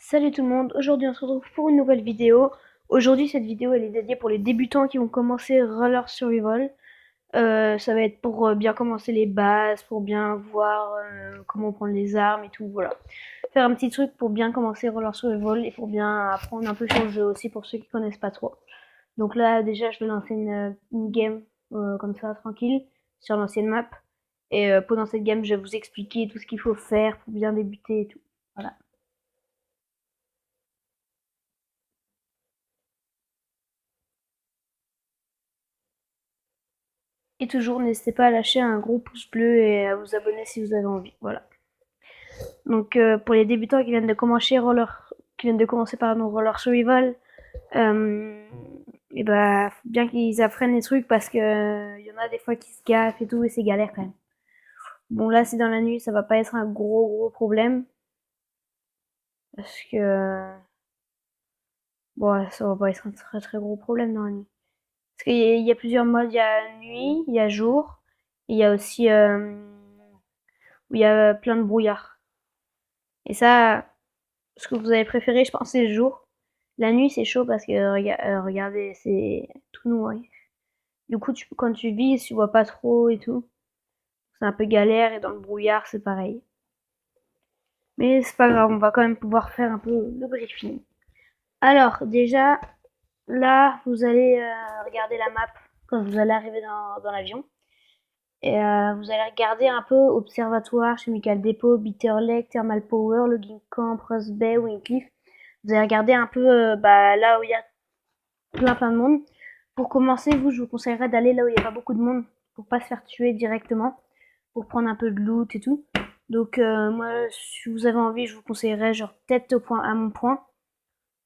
Salut tout le monde, aujourd'hui on se retrouve pour une nouvelle vidéo. Aujourd'hui cette vidéo elle est dédiée pour les débutants qui vont commencer Roller Survival. Ça va être pour bien commencer les bases, pour bien voir comment prendre les armes et tout, voilà. Faire un petit truc pour bien commencer Roller Survival et pour bien apprendre un peu sur le jeu aussi pour ceux qui connaissent pas trop. Donc là déjà je vais lancer une game comme ça tranquille sur l'ancienne map. Et pendant cette game je vais vous expliquer tout ce qu'il faut faire pour bien débuter et tout. Voilà. Et toujours, n'hésitez pas à lâcher un gros pouce bleu et à vous abonner si vous avez envie. Voilà. Donc pour les débutants qui viennent de commencer pardon, Roller Survival, euh, et bah faut bien qu'ils apprennent les trucs parce que y en a des fois qui se gaffent et tout et c'est galère quand même. Bon là c'est dans la nuit, ça va pas être un gros problème parce que bon ça va pas être un très gros problème dans la nuit. Parce qu'il y a plusieurs modes, il y a nuit, il y a jour, et il y a aussi où il y a plein de brouillard. Et ça, ce que vous avez préféré, je pense, c'est le jour. La nuit, c'est chaud parce que, regardez, c'est tout noir. Du coup, quand tu vises, tu vois pas trop et tout. C'est un peu galère et dans le brouillard, c'est pareil. Mais c'est pas grave, on va quand même pouvoir faire un peu le briefing. Alors, déjà, là, vous allez regarder la map quand vous allez arriver dans l'avion. Et vous allez regarder un peu Observatoire, Chemical Depot, Bitter Lake, Thermal Power, Logging Camp, Ross Bay, Wycliffe. Vous allez regarder un peu là où il y a plein de monde. Pour commencer, je vous conseillerais d'aller là où il n'y a pas beaucoup de monde pour pas se faire tuer directement, pour prendre un peu de loot et tout. Donc moi, si vous avez envie, je vous conseillerais genre peut-être à mon point,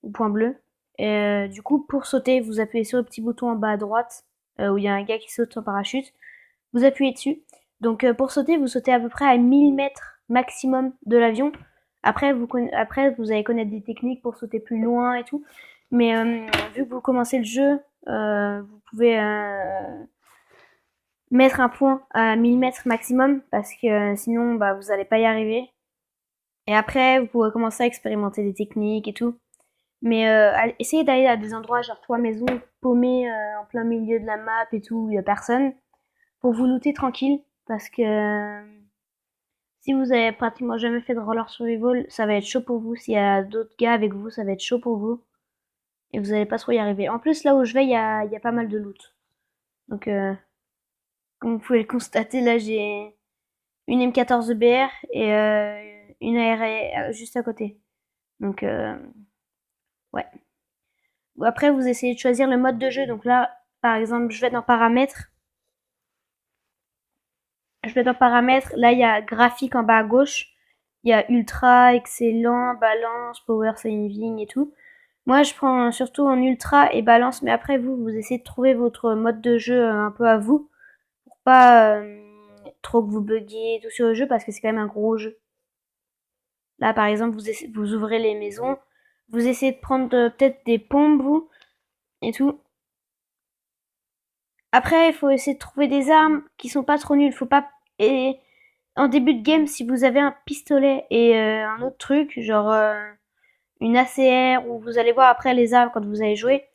au point bleu. Et du coup, pour sauter, vous appuyez sur le petit bouton en bas à droite où il y a un gars qui saute en parachute. Vous appuyez dessus. Donc pour sauter, vous sautez à peu près à 1000 mètres maximum de l'avion. Après, vous allez connaître des techniques pour sauter plus loin et tout. Mais vu que vous commencez le jeu, vous pouvez mettre un point à 1000 mètres maximum parce que sinon bah, vous n'allez pas y arriver. Et après, vous pourrez commencer à expérimenter des techniques et tout. Mais essayez d'aller à des endroits genre trois maisons paumées en plein milieu de la map et tout, où il n'y a personne, pour vous looter tranquille. Parce que si vous avez pratiquement jamais fait de roller survival, ça va être chaud pour vous. S'il y a d'autres gars avec vous, ça va être chaud pour vous. Et vous allez pas trop y arriver. En plus, là où je vais, il y a pas mal de loot. Donc, comme vous pouvez le constater, là, j'ai une M14 BR et une AR juste à côté. Donc, ouais. Après, vous essayez de choisir le mode de jeu. Donc là, par exemple, je vais dans paramètres. Je vais dans paramètres. Là, il y a graphique en bas à gauche. Il y a ultra, excellent, balance, power saving et tout. Moi, je prends surtout en ultra et balance, mais après, vous essayez de trouver votre mode de jeu un peu à vous, pour pas trop que vous buggiez tout sur le jeu, parce que c'est quand même un gros jeu. Là, par exemple, vous ouvrez les maisons, vous essayez de prendre peut-être des pompes, vous, et tout. Après, il faut essayer de trouver des armes qui sont pas trop nulles. Faut pas... Et en début de game, si vous avez un pistolet et un autre truc, genre une ACR, ou vous allez voir après les armes quand vous allez jouer,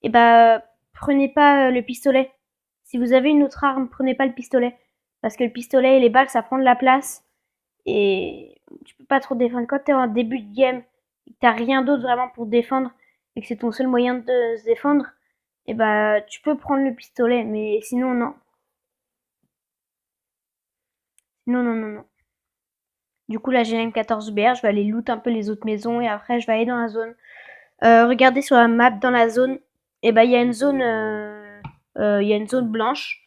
et bah prenez pas le pistolet. Si vous avez une autre arme, prenez pas le pistolet. Parce que le pistolet et les balles, ça prend de la place. Et tu peux pas trop défendre. Quand t'es en début de game, et que t'as rien d'autre vraiment pour défendre, et que c'est ton seul moyen de se défendre, et bah tu peux prendre le pistolet. Mais sinon, non. Non, non, non, non. Du coup, là, j'ai la M14BR, je vais aller loot un peu les autres maisons et après, je vais aller dans la zone. Regardez sur la map dans la zone, et ben il y a une zone, il y a une zone blanche.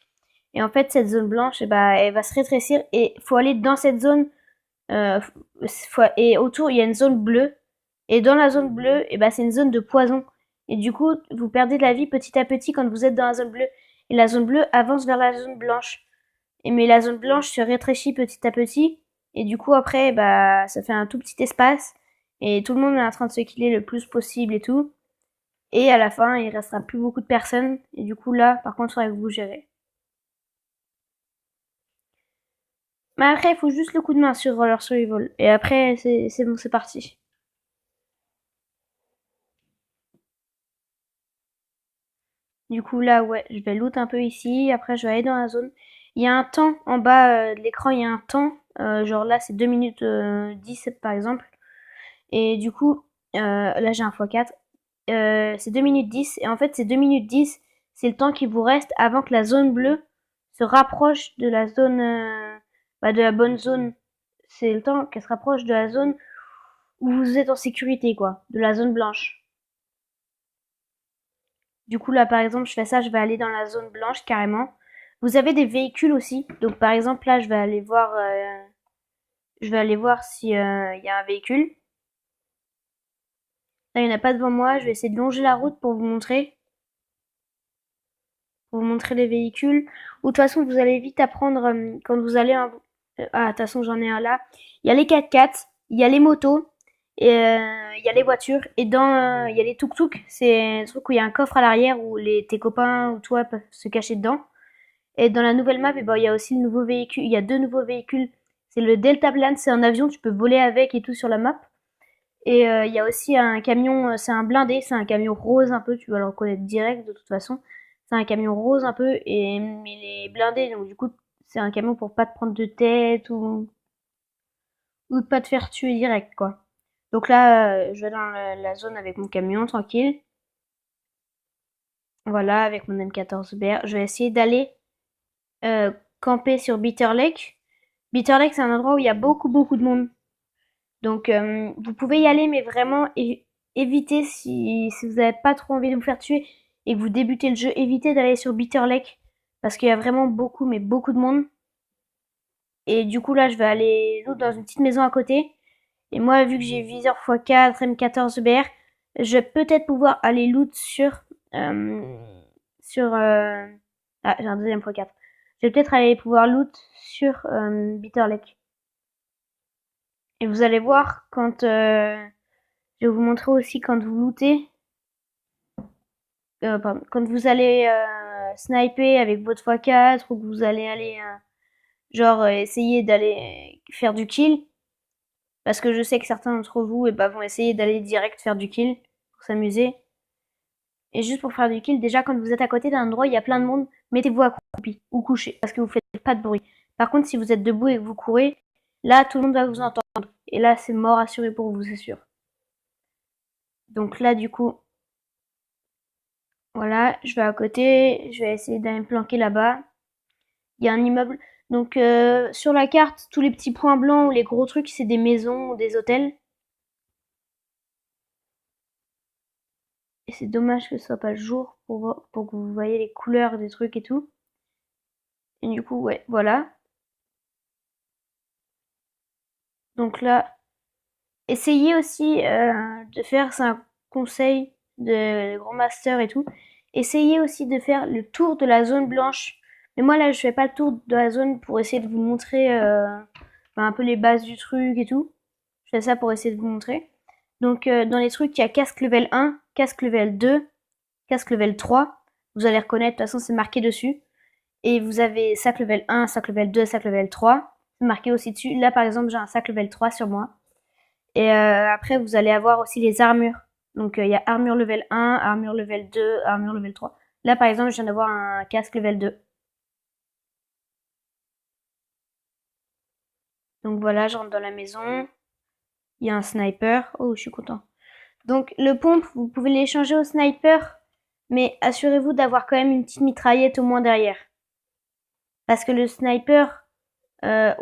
Et en fait, cette zone blanche, et ben elle va se rétrécir et faut aller dans cette zone. euh, et autour, il y a une zone bleue. Et dans la zone bleue, et ben c'est une zone de poison. Et du coup, vous perdez de la vie petit à petit quand vous êtes dans la zone bleue. Et la zone bleue avance vers la zone blanche. Et mais la zone blanche se rétrécit petit à petit. Et du coup, après, bah, ça fait un tout petit espace. Et tout le monde est en train de se killer le plus possible et tout. Et à la fin, il restera plus beaucoup de personnes. Et du coup, là, par contre, il faudra que vous gérez. Mais après, il faut juste le coup de main sur Roller Survival. Et après, c'est bon, c'est parti. Du coup, là, ouais, je vais loot un peu ici. Après, je vais aller dans la zone. Il y a un temps en bas de l'écran, il y a un temps. Genre là, c'est 2 minutes 10 par exemple. Et du coup, là, j'ai un x4. C'est 2 minutes 10. Et en fait, ces 2 minutes 10, c'est le temps qui vous reste avant que la zone bleue se rapproche de la zone, bah, de la bonne zone. C'est le temps qu'elle se rapproche de la zone où vous êtes en sécurité, quoi. De la zone blanche. Du coup, là, par exemple, je fais ça, je vais aller dans la zone blanche carrément. Vous avez des véhicules aussi. Donc, par exemple, là, je vais aller voir si il y a un véhicule. Là, il n'y en a pas devant moi. Je vais essayer de longer la route pour vous montrer les véhicules. Ou de toute façon, vous allez vite apprendre quand vous allez. Ah, de toute façon, j'en ai un là. Il y a les 4x4, il y a les motos, et il y a les voitures, et il y a les tuk-tuk. C'est un truc où il y a un coffre à l'arrière où tes copains ou toi peuvent se cacher dedans. Et dans la nouvelle map, il y a aussi le nouveau véhicule. Il y a deux nouveaux véhicules. C'est le Deltaplane, c'est un avion, tu peux voler avec et tout sur la map. Et il y a aussi un camion, c'est un blindé, c'est un camion rose un peu, tu vas le reconnaître direct de toute façon. C'est un camion rose un peu, et mais il est blindé, donc du coup, c'est un camion pour pas te prendre de tête ou de pas te faire tuer direct, quoi. Donc là, je vais dans la zone avec mon camion, tranquille. Voilà, avec mon M14BR. Je vais essayer d'aller camper sur Bitter Lake. Bitter Lake, c'est un endroit où il y a beaucoup, beaucoup de monde. Donc, vous pouvez y aller, mais vraiment, évitez si vous n'avez pas trop envie de vous faire tuer et que vous débutez le jeu, évitez d'aller sur Bitter Lake parce qu'il y a vraiment beaucoup, mais beaucoup de monde. Et du coup, là, je vais aller loot dans une petite maison à côté. Et moi, vu que j'ai viseur x4, M14BR, je vais peut-être pouvoir aller loot euh, sur, ah, j'ai un deuxième x4. Je vais peut-être aller pouvoir loot sur Bitter Lake. Et vous allez voir quand je vais vous montrer aussi quand vous lootez, pardon, quand vous allez sniper avec votre x4 ou que vous allez aller genre essayer d'aller faire du kill, parce que je sais que certains d'entre vous vont essayer d'aller direct faire du kill pour s'amuser. Et juste pour faire du kill, déjà quand vous êtes à côté d'un endroit, il y a plein de monde, mettez-vous accroupi ou couché parce que vous faites pas de bruit. Par contre, si vous êtes debout et que vous courez, là tout le monde va vous entendre. Et là, c'est mort assuré pour vous, c'est sûr. Donc là, du coup, voilà, je vais à côté, je vais essayer d'aller me planquer là-bas. Il y a un immeuble. Donc sur la carte, tous les petits points blancs ou les gros trucs, c'est des maisons ou des hôtels. Et c'est dommage que ce soit pas le jour pour que vous voyez les couleurs des trucs et tout. Et du coup, ouais, voilà. Donc là, essayez aussi de faire, c'est un conseil de grand master et tout. Essayez aussi de faire le tour de la zone blanche. Mais moi là, je fais pas le tour de la zone pour essayer de vous montrer un peu les bases du truc et tout. Je fais ça pour essayer de vous montrer. Donc dans les trucs, il y a casque level 1, casque level 2, casque level 3. Vous allez reconnaître, de toute façon c'est marqué dessus. Et vous avez sac level 1, sac level 2, sac level 3. C'est marqué aussi dessus. Là par exemple, j'ai un sac level 3 sur moi. Et après, vous allez avoir aussi les armures. Donc il y a armure level 1, armure level 2, armure level 3. Là par exemple, je viens d'avoir un casque level 2. Donc voilà, je rentre dans la maison. Il y a un sniper. Oh, je suis content. Donc le pompe, vous pouvez l'échanger au sniper, mais assurez-vous d'avoir quand même une petite mitraillette au moins derrière. Parce que le sniper, euh,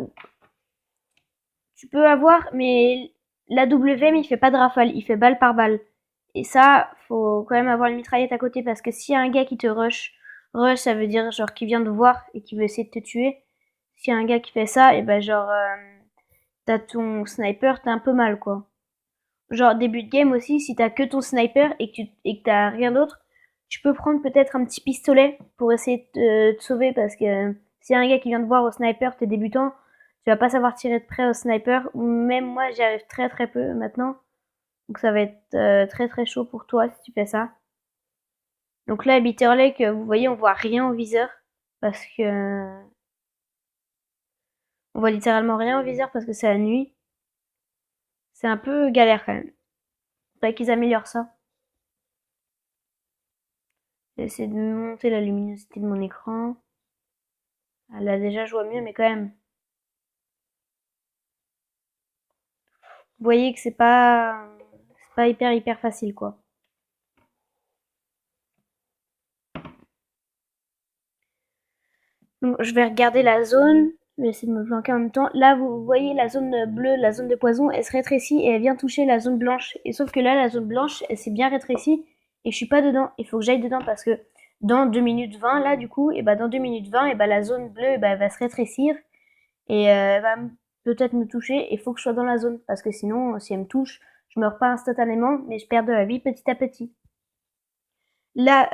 tu peux avoir, mais l'AWM il fait pas de rafale, il fait balle par balle. Et ça, faut quand même avoir une mitraillette à côté parce que s'il y a un gars qui te rush ça veut dire genre qu'il vient de voir et qui veut essayer de te tuer. S'il y a un gars qui fait ça, et ben genre t'as ton sniper, t'as un peu mal quoi. Genre début de game aussi, si t'as que ton sniper et que t'as rien d'autre, tu peux prendre peut-être un petit pistolet pour essayer de te sauver parce que s'il y a un gars qui vient te voir au sniper, t'es débutant, tu vas pas savoir tirer de près au sniper. Même moi, j'y arrive très très peu maintenant. Donc ça va être très très chaud pour toi si tu fais ça. Donc là, à Bitter Lake, vous voyez, on voit rien au viseur parce que on voit littéralement rien au viseur parce que c'est la nuit. C'est un peu galère quand même. Faudrait qu'ils améliorent ça. Je vais essayer de monter la luminosité de mon écran. Ah, là déjà je vois mieux, mais quand même. Vous voyez que c'est pas hyper facile quoi. Donc je vais regarder la zone. Je vais essayer de me planquer en même temps. Là vous voyez la zone bleue, la zone de poison, elle se rétrécit et elle vient toucher la zone blanche. Et sauf que là la zone blanche, elle s'est bien rétrécie et je suis pas dedans. Il faut que j'aille dedans parce que dans 2 minutes 20 là du coup, et bah dans 2 minutes 20 et bah la zone bleue bah, elle va se rétrécir et elle va peut-être me toucher. Il faut que je sois dans la zone parce que sinon si elle me touche, je meurs pas instantanément mais je perds de la vie petit à petit. Là,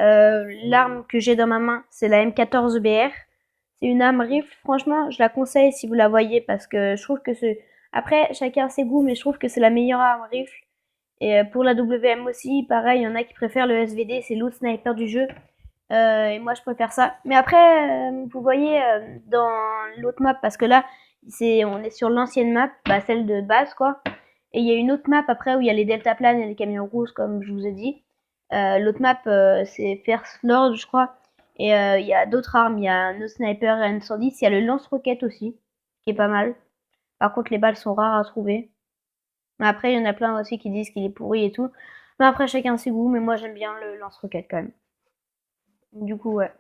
l'arme que j'ai dans ma main, c'est la M14BR. C'est une arme rifle. Franchement, je la conseille si vous la voyez parce que je trouve que c'est... Après, chacun ses goûts, mais je trouve que c'est la meilleure arme rifle. Et pour la WM aussi, pareil, il y en a qui préfèrent le SVD, c'est l'autre sniper du jeu. Et moi, je préfère ça. Mais après, vous voyez dans l'autre map, parce que là, on est sur l'ancienne map, bah, celle de base, quoi. Et il y a une autre map après où il y a les deltaplanes et les camions rouges, comme je vous ai dit. L'autre map, c'est First Lord, je crois. Et il y a d'autres armes. Il y a un autre sniper N110. Il y a le lance-roquette aussi, qui est pas mal. Par contre, les balles sont rares à trouver. Mais après, il y en a plein aussi qui disent qu'il est pourri et tout. Mais après, chacun ses goûts. Mais moi, j'aime bien le lance-roquette quand même. Du coup, ouais.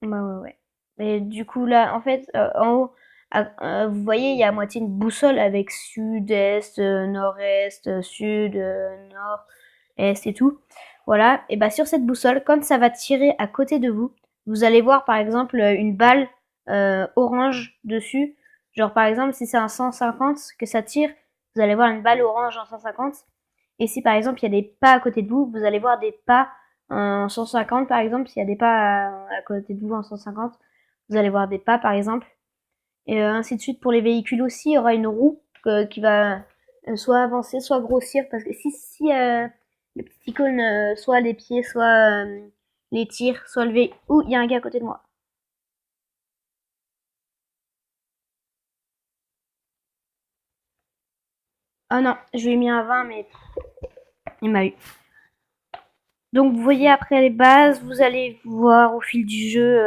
Bah ouais, ouais. Et du coup, là, en fait, en haut, vous voyez, il y a à moitié une boussole avec sud-est, nord-est, sud, nord, est et tout. Voilà. Et bah, sur cette boussole, quand ça va tirer à côté de vous, vous allez voir, par exemple, une balle orange dessus. Genre, par exemple, si c'est un 150 que ça tire, vous allez voir une balle orange en 150. Et si, par exemple, il y a des pas à côté de vous, vous allez voir des pas en 150 par exemple, s'il y a des pas à côté de vous en 150, vous allez voir des pas par exemple. Et ainsi de suite pour les véhicules aussi, il y aura une roue qui va soit avancer, soit grossir. Parce que si le petit icône, soit les pieds, soit les tirs, soit le véhicule... Ouh, il y a un gars à côté de moi. Ah non, je lui ai mis un 20, mais il m'a eu. Donc vous voyez après les bases, vous allez voir au fil du jeu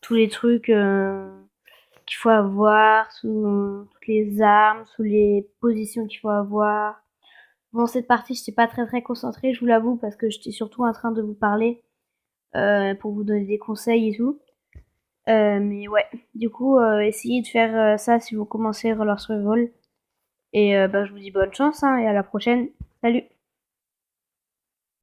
tous les trucs qu'il faut avoir, sous toutes les armes, sous les positions qu'il faut avoir. Bon, cette partie, je n'étais pas très concentrée, je vous l'avoue, parce que j'étais surtout en train de vous parler pour vous donner des conseils et tout. Mais ouais, du coup, essayez de faire ça si vous commencez Roller Survival. Et bah, je vous dis bonne chance hein, et à la prochaine. Salut!